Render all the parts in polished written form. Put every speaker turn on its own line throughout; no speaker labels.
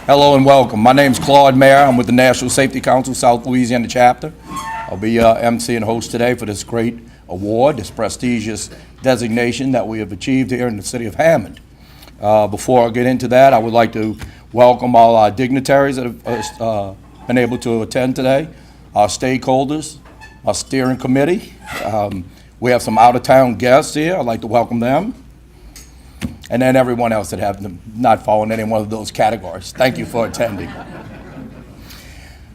Hello and welcome. My name is Claude Mayer. I'm with the National Safety Council South Louisiana chapter. I'll be MC and host today for this great award, this prestigious designation that we have achieved here in the city of Hammond. Before I get into that, I would like to welcome all our dignitaries that have been able to attend today, our stakeholders, our steering committee. We have some out-of-town guests here. I'd like to welcome them. And then everyone else that have not fallen in any one of those categories. Thank you for attending.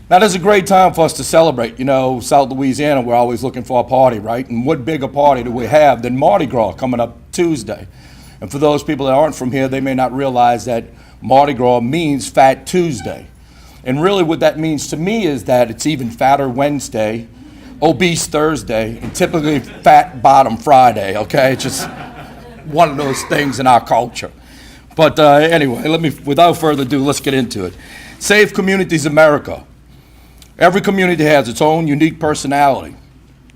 Now, this is a great time for us to celebrate. You know, South Louisiana, we're always looking for a party, right? And what bigger party do we have than Mardi Gras coming up Tuesday? And for those people that aren't from here, they may not realize that Mardi Gras means Fat Tuesday. And really what that means to me is that it's even Fatter Wednesday, Obese Thursday, and typically Fat Bottom Friday, okay? It's just one of those things in our culture. But anyway, without further ado, let's get into it. Safe Communities America. Every community has its own unique personality,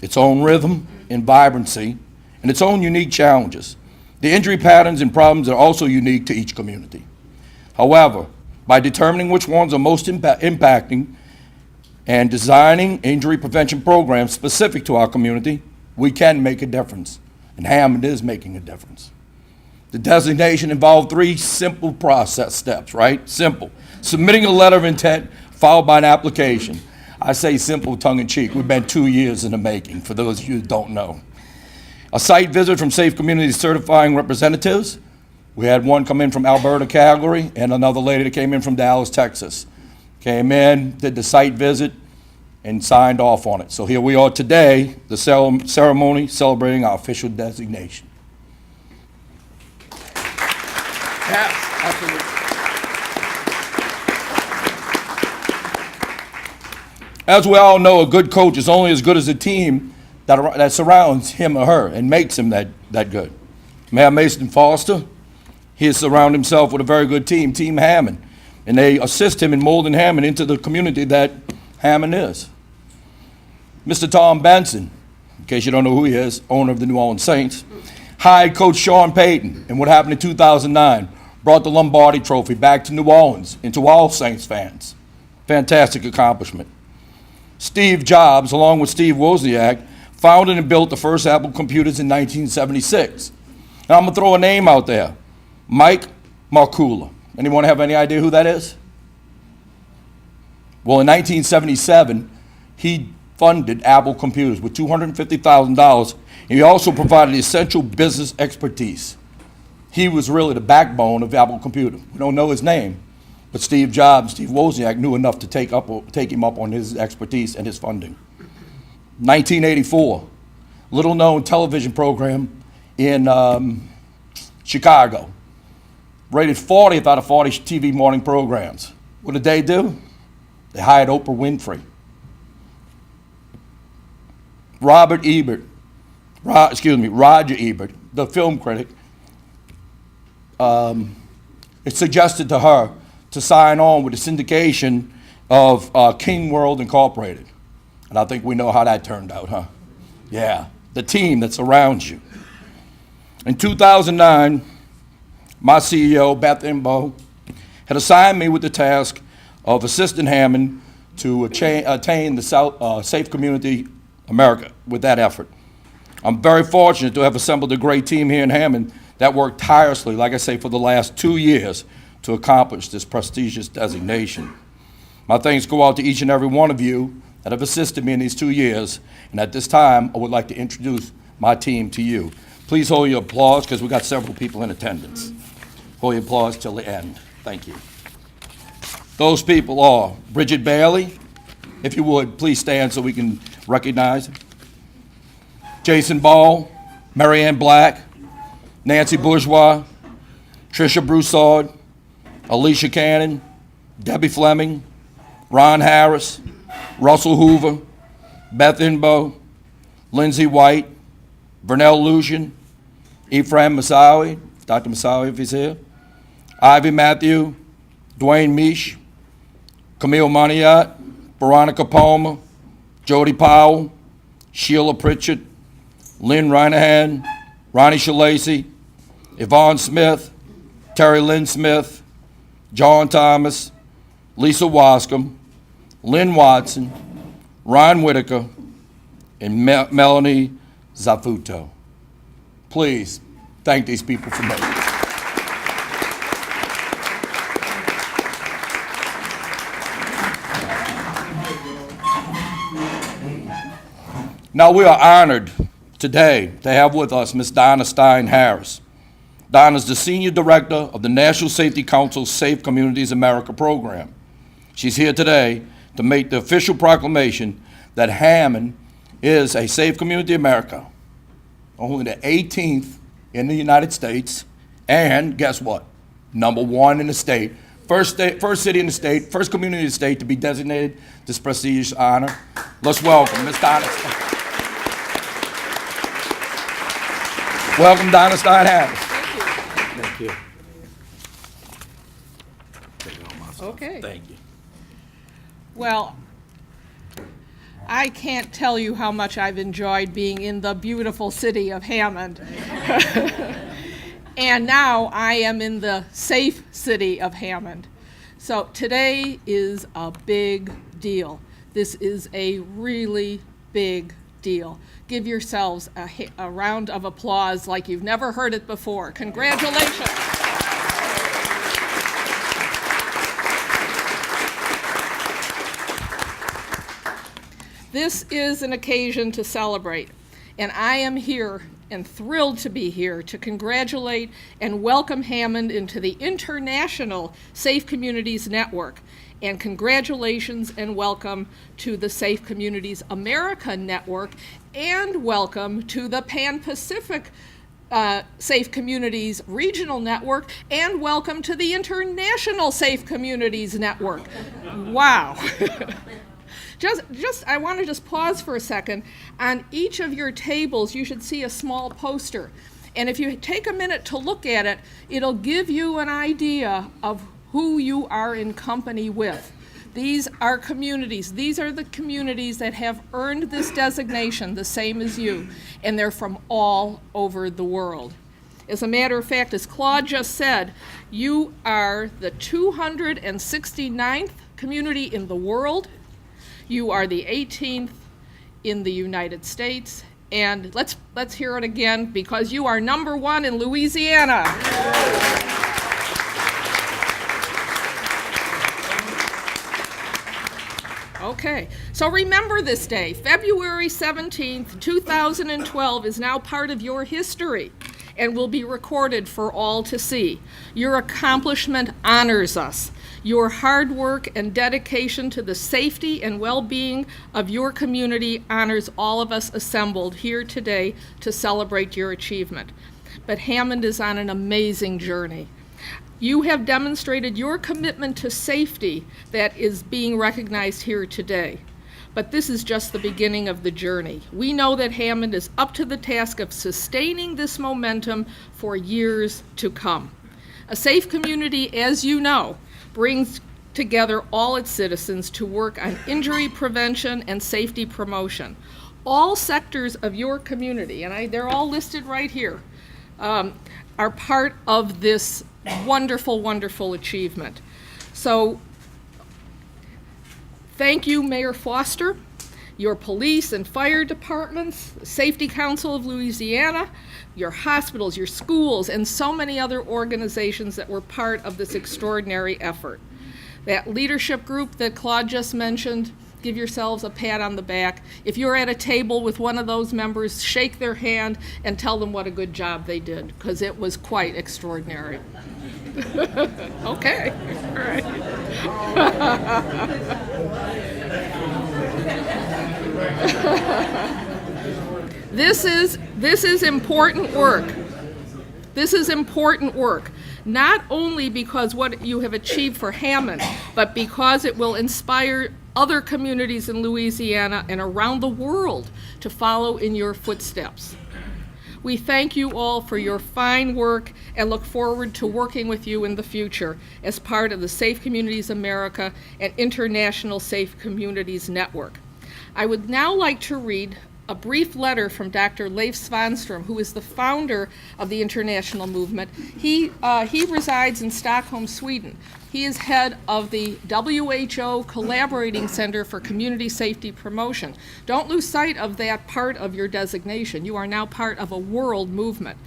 its own rhythm and vibrancy, and its own unique challenges. The injury patterns and problems are also unique to each community. However, by determining which ones are most impacting and designing injury prevention programs specific to our community, we can make a difference. And Hammond is making a difference. The designation involved 3 simple process steps, right? Simple. Submitting a letter of intent followed by an application. I say simple tongue-in-cheek. We've been 2 years in the making, for those of you who don't know. A site visit from Safe Communities certifying representatives. We had one come in from Alberta, Calgary, and another lady that came in from Dallas, Texas. Came in, did the site visit, and signed off on it. So here we are today, the ceremony celebrating our official designation. Yes, absolutely. As we all know, a good coach is only as good as a team that surrounds him or her and makes him that good. Mayor Mason Foster, he has surrounded himself with a very good team, Team Hammond, and they assist him in molding Hammond into the community that Hammond is. Mr. Tom Benson, in case you don't know who he is, owner of the New Orleans Saints, hired Coach Sean Payton, and what happened in 2009 brought the Lombardi Trophy back to New Orleans and to all Saints fans. Fantastic accomplishment. Steve Jobs, along with Steve Wozniak, founded and built the first Apple computers in 1976. Now I'm gonna throw a name out there, Mike Markula. Anyone have any idea who that is? Well, in 1977, he funded Apple computers with $250,000, and he also provided essential business expertise. He was really the backbone of Apple Computer. We don't know his name, but Steve Jobs, Steve Wozniak knew enough to take him up on his expertise and his funding. 1984, little known television program in Chicago. Rated 40th out of 40 TV morning programs. What did they do? They hired Oprah Winfrey. Roger Ebert, the film critic, it suggested to her to sign on with the syndication of King World Incorporated. And I think we know how that turned out, huh? Yeah, the team that surrounds you. In 2009, my CEO, Beth Imbo, had assigned me with the task of assisting Hammond to attain the Safe Community America with that effort. I'm very fortunate to have assembled a great team here in Hammond that worked tirelessly, like I say, for the last 2 years to accomplish this prestigious designation. My thanks go out to each and every one of you that have assisted me in these 2 years, and at this time, I would like to introduce my team to you. Please hold your applause, because we've got several people in attendance. Hold your applause till the end. Thank you. Those people are Bridget Bailey. If you would, please stand so we can recognize him. Jason Ball, Marianne Black, Nancy Bourgeois, Tricia Broussard, Alicia Cannon, Debbie Fleming, Ron Harris, Russell Hoover, Beth Inbo, Lindsay White, Vernell Lucian, Ephraim Masawi, Dr. Masawi if he's here, Ivy Matthew, Dwayne Misch, Camille Maniat, Veronica Palmer, Jody Powell, Sheila Pritchett, Lynn Reinahan, Ronnie Shalacy, Yvonne Smith, Terry Lynn Smith, John Thomas, Lisa Wascom, Lynn Watson, Ryan Whitaker, and Melanie Zafuto. Please thank these people for me. Now we are honored today to have with us Ms. Donna Stein Harris. Donna is the Senior Director of the National Safety Council's Safe Communities America program. She's here today to make the official proclamation that Hammond is a Safe Community America, only the 18th in the United States, and guess what? #1 in the state. First city in the state, first community in the state to be designated this prestigious honor. Let's welcome Ms. Donna. Welcome, Donna Stein Harris.
Thank you.
Okay.
Thank you.
Well, I can't tell you how much I've enjoyed being in the beautiful city of Hammond. And now I am in the safe city of Hammond. So today is a big deal. This is a really big deal. Give yourselves a round of applause like you've never heard it before. Congratulations. This is an occasion to celebrate, and I am here and thrilled to be here to congratulate and welcome Hammond into the International Safe Communities Network. And congratulations and welcome to the Safe Communities America Network, and welcome to the Pan-Pacific Safe Communities Regional Network, and welcome to the International Safe Communities Network. Wow. I want to just pause for a second. On each of your tables, you should see a small poster. And if you take a minute to look at it, it'll give you an idea of who you are in company with. These are communities. These are the communities that have earned this designation, the same as you, and they're from all over the world. As a matter of fact, as Claude just said, you are the 269th community in the world. You are the 18th in the United States, and let's hear it again, because you are #1 in Louisiana. Okay, so remember this day. February 17th, 2012 is now part of your history and will be recorded for all to see. Your accomplishment honors us. Your hard work and dedication to the safety and well-being of your community honors all of us assembled here today to celebrate your achievement. But Hammond is on an amazing journey. You have demonstrated your commitment to safety that is being recognized here today. But this is just the beginning of the journey. We know that Hammond is up to the task of sustaining this momentum for years to come. A safe community, as you know, brings together all its citizens to work on injury prevention and safety promotion. All sectors of your community, and they're all listed right here, are part of this wonderful, wonderful achievement. So thank you, Mayor Foster, your police and fire departments, the Safety Council of Louisiana, your hospitals, your schools, and so many other organizations that were part of this extraordinary effort. That leadership group that Claude just mentioned, give yourselves a pat on the back. If you're at a table with one of those members, shake their hand and tell them what a good job they did, because it was quite extraordinary. Okay, all right. This is important work. This is important work, not only because what you have achieved for Hammond, but because it will inspire other communities in Louisiana and around the world to follow in your footsteps. We thank you all for your fine work and look forward to working with you in the future as part of the Safe Communities America and International Safe Communities Network. I would now like to read a brief letter from Dr. Leif Svanström, who is the founder of the international movement. He resides in Stockholm, Sweden. He is head of the WHO Collaborating Center for Community Safety Promotion. Don't lose sight of that part of your designation. You are now part of a world movement.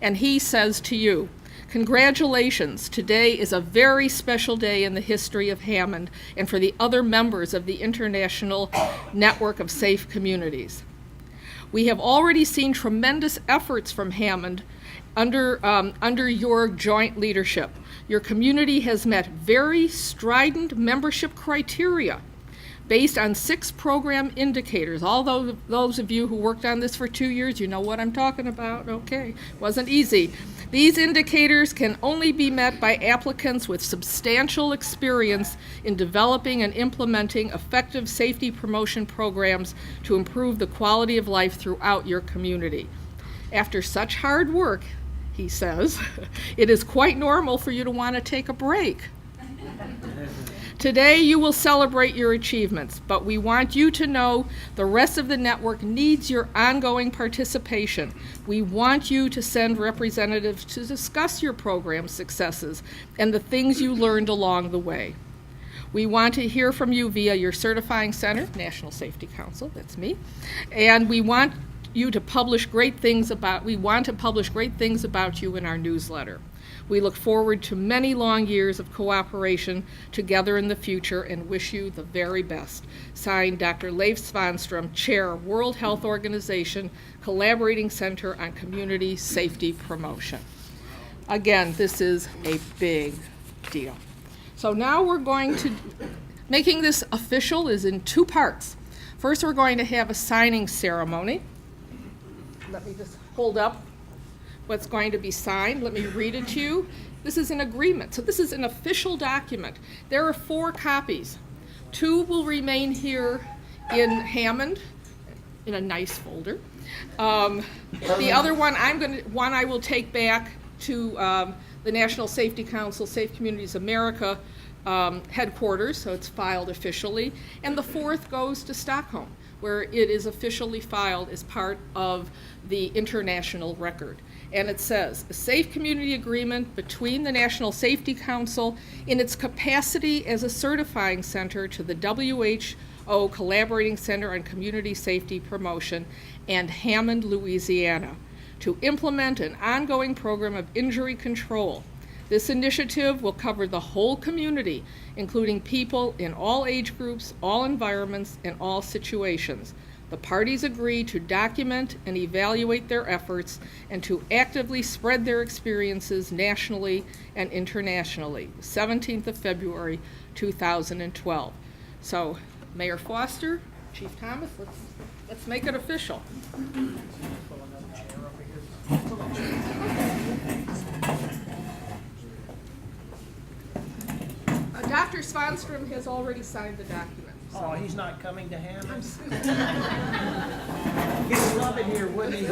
And he says to you, congratulations, today is a very special day in the history of Hammond and for the other members of the International Network of Safe Communities. We have already seen tremendous efforts from Hammond under your joint leadership. Your community has met very strident membership criteria based on 6 program indicators. Although those of you who worked on this for 2 years, you know what I'm talking about. Okay, wasn't easy. These indicators can only be met by applicants with substantial experience in developing and implementing effective safety promotion programs to improve the quality of life throughout your community. After such hard work, he says, it is quite normal for you to want to take a break. Today you will celebrate your achievements, but we want you to know the rest of the network needs your ongoing participation. We want you to send representatives to discuss your program successes and the things you learned along the way. We want to hear from you via your certifying center, National Safety Council, that's me, and we want to publish great things about you in our newsletter. We look forward to many long years of cooperation together in the future and wish you the very best. Signed, Dr. Leif Svanström, Chair, World Health Organization, Collaborating Center on Community Safety Promotion. Again, this is a big deal. So now we're going to, making this official is in 2 parts. First, we're going to have a signing ceremony. Let me just hold up what's going to be signed. Let me read it to you. This is an agreement. So this is an official document. There are 4 copies. 2 will remain here in Hammond in a nice folder. The other one I will take back to the National Safety Council, Safe Communities America headquarters, so it's filed officially. And the 4th goes to Stockholm, where it is officially filed as part of the international record. And it says, a safe community agreement between the National Safety Council in its capacity as a certifying center to the WHO Collaborating Center on Community Safety Promotion and Hammond, Louisiana, to implement an ongoing program of injury control. This initiative will cover the whole community, including people in all age groups, all environments, and all situations. The parties agree to document and evaluate their efforts and to actively spread their experiences nationally and internationally. 17th of February, 2012. So, Mayor Foster, Chief Thomas, let's make it official. Dr. Svanström has already signed the document. So.
Oh, he's not coming to Hammond? He'd love it here, wouldn't he?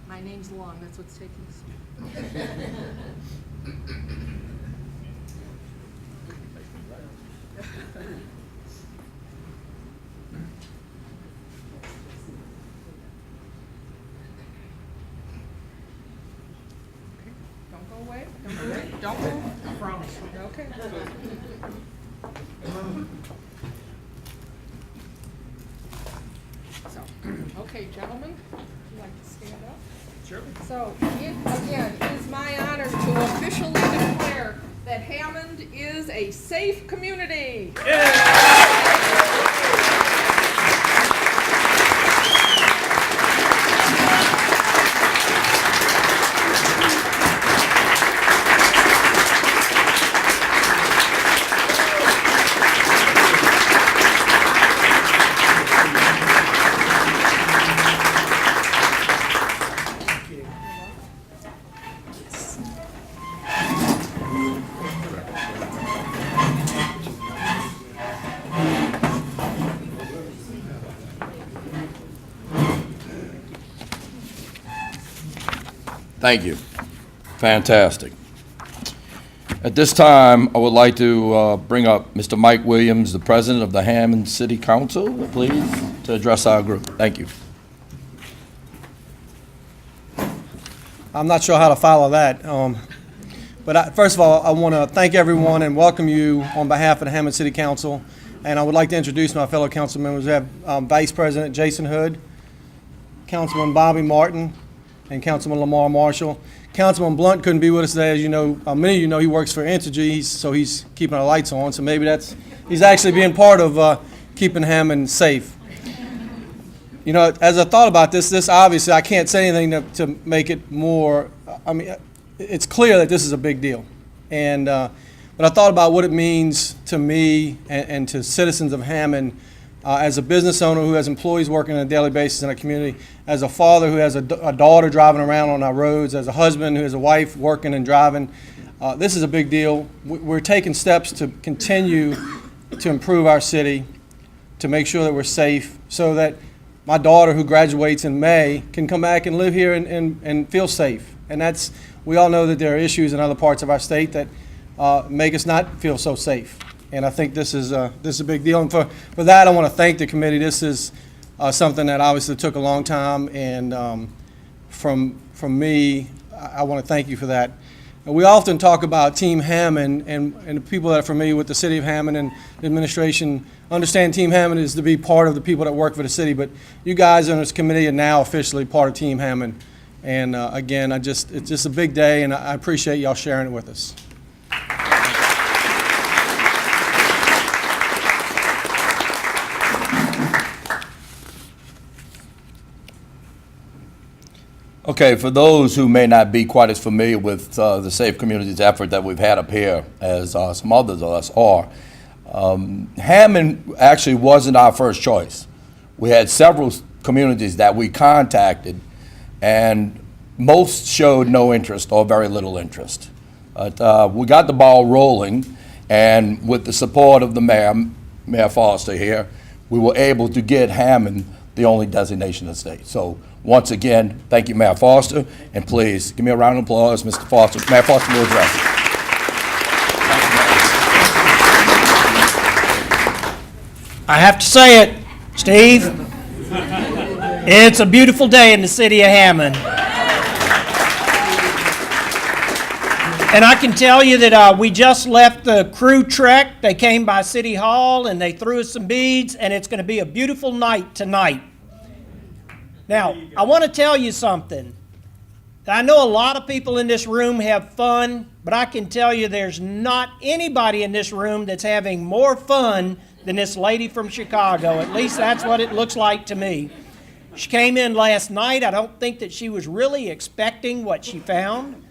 My name's long, that's what's taking so Don't go away. Don't go away. Don't move.
I promise.
Okay. So, okay, gentlemen, would you like to stand up?
Sure.
So, again, it is my honor to officially declare that Hammond is a safe community.
Thank you. Fantastic. At this time, I would like to bring up Mr. Mike Williams, the president of the Hammond City Council, please, to address our group. Thank you.
I'm not sure how to follow that. First of all, I want to thank everyone and welcome you on behalf of the Hammond City Council. And I would like to introduce my fellow council members. We have Vice President Jason Hood, Councilman Bobby Martin, and Councilman Lamar Marshall. Councilman Blunt couldn't be with us today. As you know, many of you know he works for Entergy, so he's keeping our lights on. So maybe he's actually being part of keeping Hammond safe. You know, as I thought about this obviously I can't say anything to make it more. I mean, it's clear that this is a big deal, and but I thought about what it means to me and to citizens of Hammond. As a business owner who has employees working on a daily basis in our community, as a father who has a daughter driving around on our roads, as a husband who has a wife working and driving, this is a big deal. We're taking steps to continue to improve our city, to make sure that we're safe, so that my daughter who graduates in May can come back and live here and feel safe. And we all know that there are issues in other parts of our state that make us not feel so safe. And I think this is a big deal. And for that, I want to thank the committee. This is something that obviously took a long time. And from me, I want to thank you for that. And we often talk about Team Hammond, and the people that are familiar with the city of Hammond and the administration understand Team Hammond is to be part of the people that work for the city. But you guys on this committee are now officially part of Team Hammond. And again, it's just a big day, and I appreciate y'all sharing it with us.
Okay, for those who may not be quite as familiar with the Safe Communities effort that we've had up here, as some others of us are, Hammond actually wasn't our first choice. We had several communities that we contacted, and most showed no interest or very little interest. But we got the ball rolling, and with the support of the Mayor Foster here, we were able to get Hammond the only designation in the state. So once again, thank you, Mayor Foster, and please give me a round of applause, Mr. Foster. Mayor Foster will address.
I have to say it, Steve. It's a beautiful day in the city of Hammond. And I can tell you that we just left the crew trek. They came by City Hall and they threw us some beads, and it's going to be a beautiful night tonight. Now, I want to tell you something. I know a lot of people in this room have fun, but I can tell you there's not anybody in this room that's having more fun than this lady from Chicago. At least that's what it looks like to me. She came in last night. I don't think that she was really expecting what she found.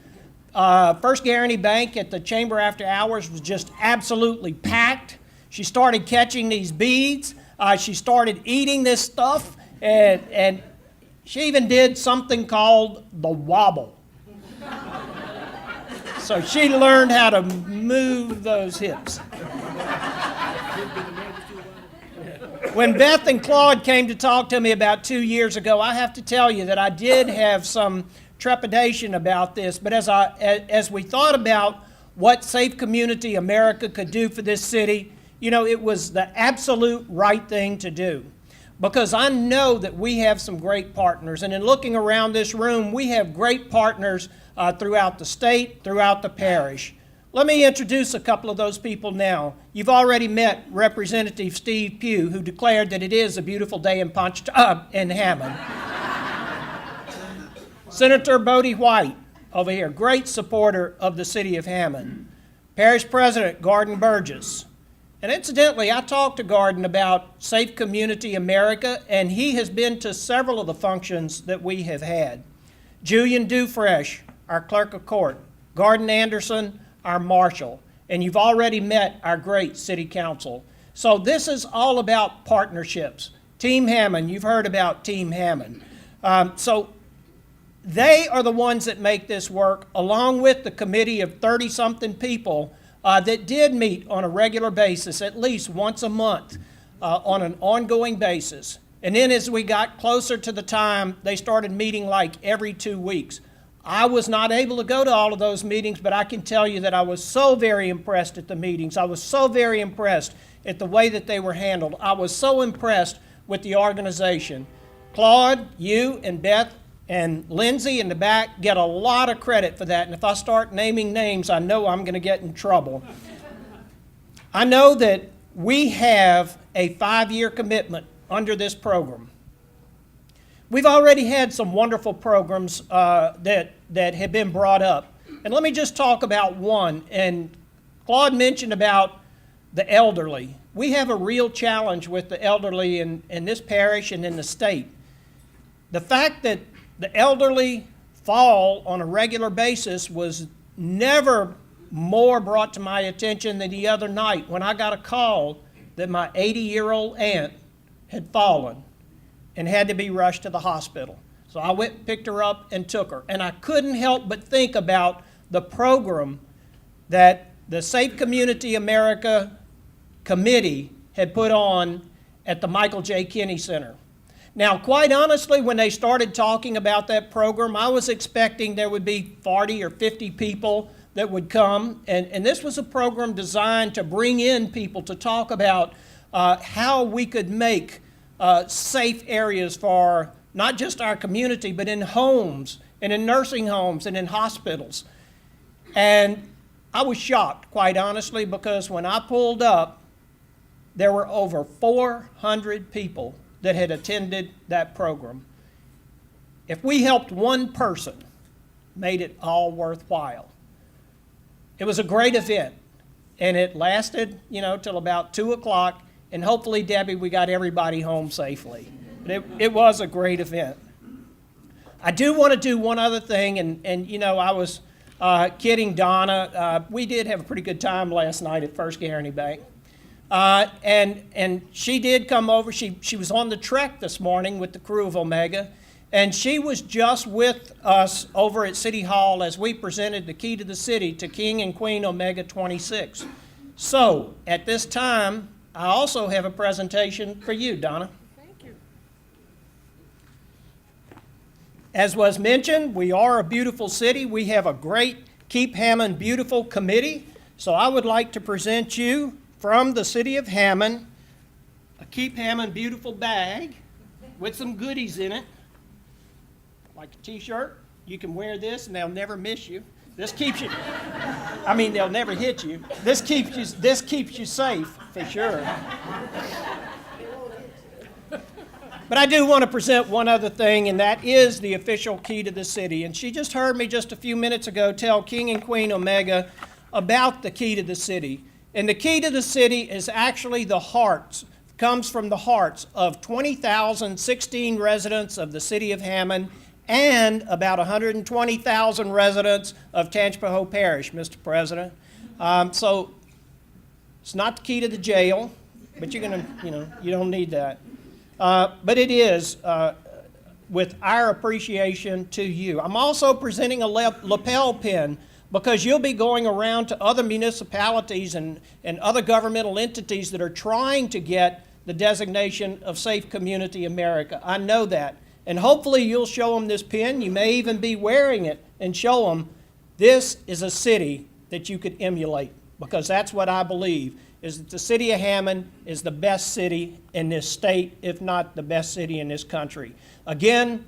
First Guaranty Bank at the Chamber After Hours was just absolutely packed. She started catching these beads. She started eating this stuff, and she even did something called the wobble. So she learned how to move those hips. When Beth and Claude came to talk to me about 2 years ago, I have to tell you that I did have some trepidation about this, but as we thought about what Safe Community America could do for this city, you know, it was the absolute right thing to do. Because I know that we have some great partners, and in looking around this room, we have great partners throughout the state, throughout the parish. Let me introduce a couple of those people now. You've already met Representative Steve Pugh, who declared that it is a beautiful day in Hammond. Senator Bodie White over here, great supporter of the city of Hammond. Parish President Gordon Burgess. And incidentally, I talked to Gordon about Safe Community America, and he has been to several of the functions that we have had. Julian Dufresh, our clerk of court. Gordon Anderson, our marshal. And you've already met our great city council. So this is all about partnerships. Team Hammond, you've heard about Team Hammond. So they are the ones that make this work, along with the committee of 30-something people that did meet on a regular basis, at least once a month, on an ongoing basis. And then as we got closer to the time, they started meeting like every 2 weeks. I was not able to go to all of those meetings, but I can tell you that I was so very impressed at the meetings. I was so very impressed at the way that they were handled. I was so impressed with the organization. Claude, you and Beth and Lindsay in the back get a lot of credit for that, and if I start naming names, I know I'm going to get in trouble. I know that we have a 5-year commitment under this program. We've already had some wonderful programs that have been brought up. And let me just talk about one. And Claude mentioned about the elderly. We have a real challenge with the elderly in this parish and in the state. The fact that the elderly fall on a regular basis was never more brought to my attention than the other night when I got a call that my 80-year-old aunt had fallen and had to be rushed to the hospital. So I went and picked her up and took her. And I couldn't help but think about the program that the Safe Community America Committee had put on at the Michael J. Kinney Center. Now, quite honestly, when they started talking about that program, I was expecting there would be 40 or 50 people that would come. And this was a program designed to bring in people to talk about how we could make safe areas for not just our community, but in homes and in nursing homes and in hospitals. And I was shocked, quite honestly, because when I pulled up, there were over 400 people that had attended that program. If we helped one person, made it all worthwhile. It was a great event, and it lasted, till about 2 o'clock. And hopefully, Debbie, we got everybody home safely. But it was a great event. I do want to do one other thing, and I was kidding Donna. We did have a pretty good time last night at First Guaranty Bank. And she did come over. She was on the trek this morning with the crew of Omega, and she was just with us over at City Hall as we presented the key to the city to King and Queen Omega 26. So, at this time, I also have a presentation for you, Donna.
Thank you.
As was mentioned, we are a beautiful city. We have a great Keep Hammond Beautiful committee. So I would like to present you from the city of Hammond a Keep Hammond Beautiful bag with some goodies in it, like a t-shirt. You can wear this and they'll never miss you. This keeps you, they'll never hit you. This keeps you safe, for sure. But I do want to present one other thing, and that is the official key to the city. And she just heard me just a few minutes ago tell King and Queen Omega about the key to the city. And the key to the city is actually comes from the hearts of 20,016 residents of the city of Hammond and about 120,000 residents of Tangipahoa Parish, Mr. President. So it's not the key to the jail, but you're going to, you don't need that. But it is with our appreciation to you. I'm also presenting a lapel pin because you'll be going around to other municipalities and other governmental entities that are trying to get the designation of Safe Community America. I know that. And hopefully you'll show them this pin. You may even be wearing it and show them this is a city that you could emulate, because that's what I believe, is that the city of Hammond is the best city in this state, if not the best city in this country. Again,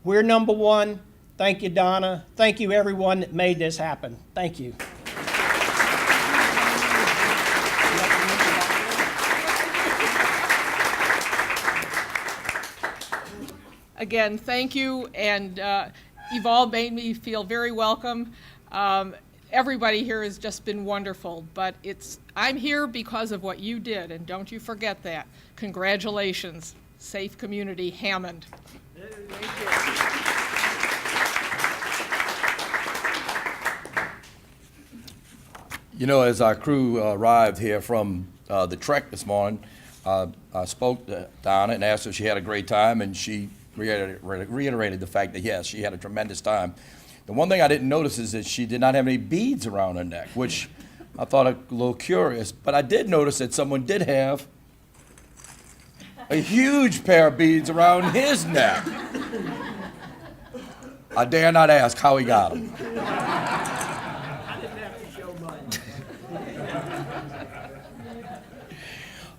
we're number one. Thank you, Donna. Thank you, everyone that made this happen. Thank you.
Again, thank you, and you've all made me feel very welcome. Everybody here has just been wonderful, but I'm here because of what you did, and don't you forget that. Congratulations, Safe Community Hammond.
As our crew arrived here from the trek this morning, I spoke to Donna and asked her if she had a great time, and she reiterated the fact that, yes, she had a tremendous time. The one thing I didn't notice is that she did not have any beads around her neck, which I thought a little curious. But I did notice that someone did have a huge pair of beads around his neck. I dare not ask how he got them.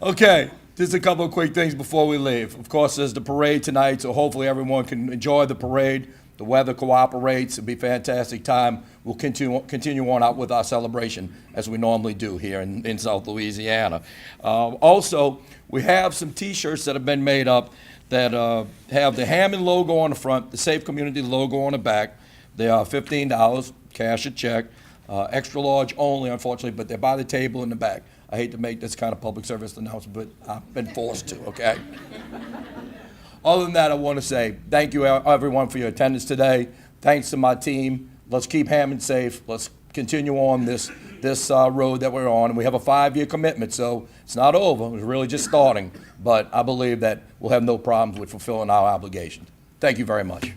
Okay, just a couple of quick things before we leave. Of course, there's the parade tonight, so hopefully everyone can enjoy the parade. The weather cooperates. It'll be a fantastic time. We'll continue on out with our celebration as we normally do here in South Louisiana. Also, we have some T-shirts that have been made up that have the Hammond logo on the front, the Safe Community logo on the back. They are $15, cash or check, extra large only, unfortunately, but they're by the table in the back. I hate to make this kind of public service announcement, but I've been forced to, okay? Other than that, I want to say thank you, everyone, for your attendance today. Thanks to my team. Let's keep Hammond safe. Let's continue on this road that we're on. And we have a 5-year commitment, so it's not over. It's really just starting. But I believe that we'll have no problems with fulfilling our obligations. Thank you very much.